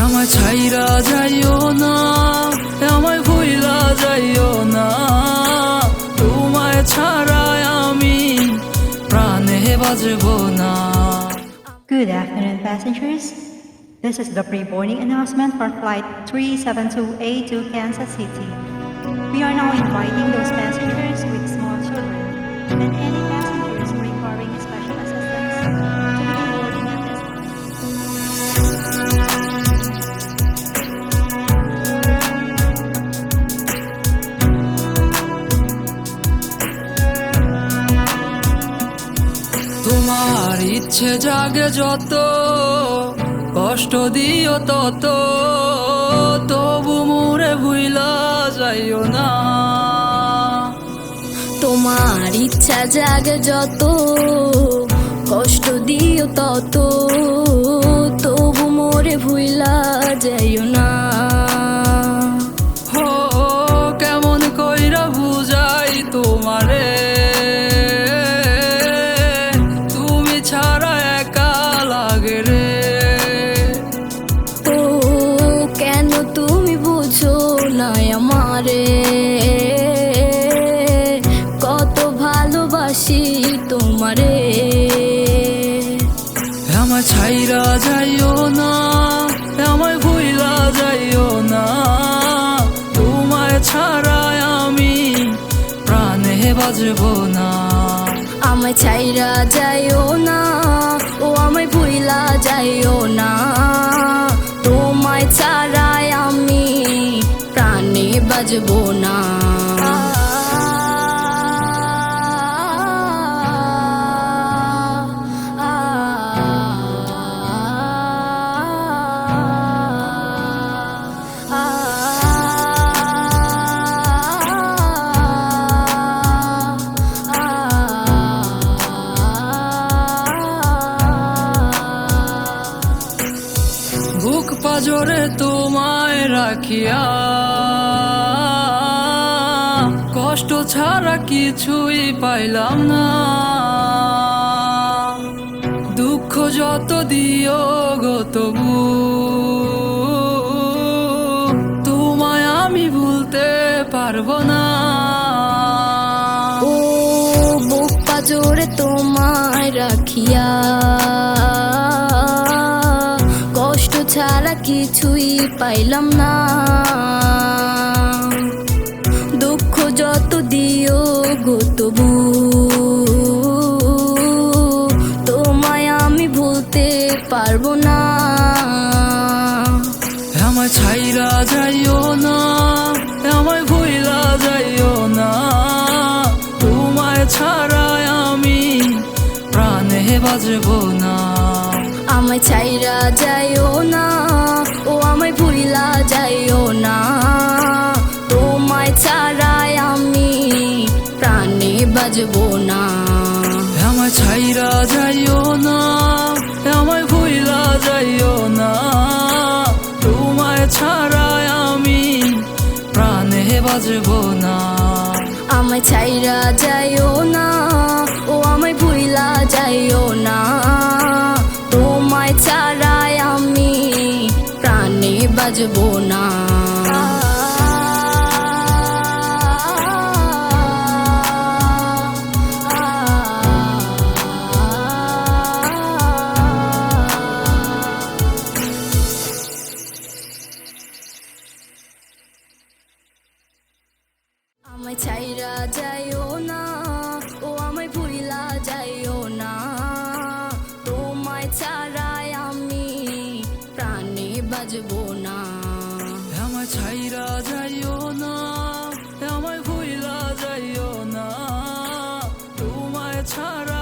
আমায় ছাইরা যাইও না, আমায় ভুইলা যাইও না, তোমায় ছাড়াই আমি প্রাণে বাজবো না। Good afternoon, passengers. This is the pre-boarding announcement for Flight 372A to Kansas City. We are now inviting those passengers with small children and any passengers requiring special assistance to begin boarding at this তোমার ইচ্ছে জাগে যত, কষ্ট দিও তত, তবু মোরে ভুইলা যাইও না। তোমার ইচ্ছা জাগে যত, কষ্ট দিও তত, তবু মোরে ভুইলা যাইও না। হো কেমন কইরা বুঝাই তোমারে, তুমি ছাড়া একা লাগে রে। তো কেন তুমি বুঝো না আমারে, কত ভালোবাসি তোমারে। আমায় ছাইরা যাইও না, আমায় ভুইলা যাইও না, তোমায় ছাড়াই আমি প্রাণে বাজবো না। আমায় ছাইরা যাইও না, ও আমায় ভুইলা যাইও না, তোমায় ছাড়াই আমি প্রাণে বাজবো না। বুক পাজরে তোমায় রাখিয়া, কষ্ট ছাড়া কিছুই পাইলাম না। দুঃখ যত দিও গো তবু তোমায় আমি ভুলতে পারবো না। ও বুক পাজরে তোমায় রাখিয়া, কষ্ট ছাড়া কিছুই পাইলাম না। দুঃখ যত দিও গো তবু তোমায় আমি ভুলতে পারবো না। আমায় ছাইরা যাইও না, আমায় ভুইলা যাইও না, তোমায় ছাড়াই আমি প্রাণে বাজবো না। আমায় ছাইরা যাইও না, ও আমায় ভুইলা যাইও না, তোমায় ছাড়াই আমি প্রাণে বাজবো না। আমায় ছাইরা যাইও না, আমায় ভুইলা যাইও না, তোমায় ছাড়াই আমি প্রাণে বাজবো না। আমায় ছাইরা যাইও না, ও আমায় ভুইলা যাইও না, তোমায় ছাড়াই আমি প্রাণে বাজবো না। আমায় ছাইরা যাইও না, ও আমায় ভুইলা যাইও না, তোমায় ছাড়াই আমি প্রাণে বাজবো না। আমায় ছাইরা যাইও না, আমায় ভুইলা যাইও না, তোমায় ছাড়া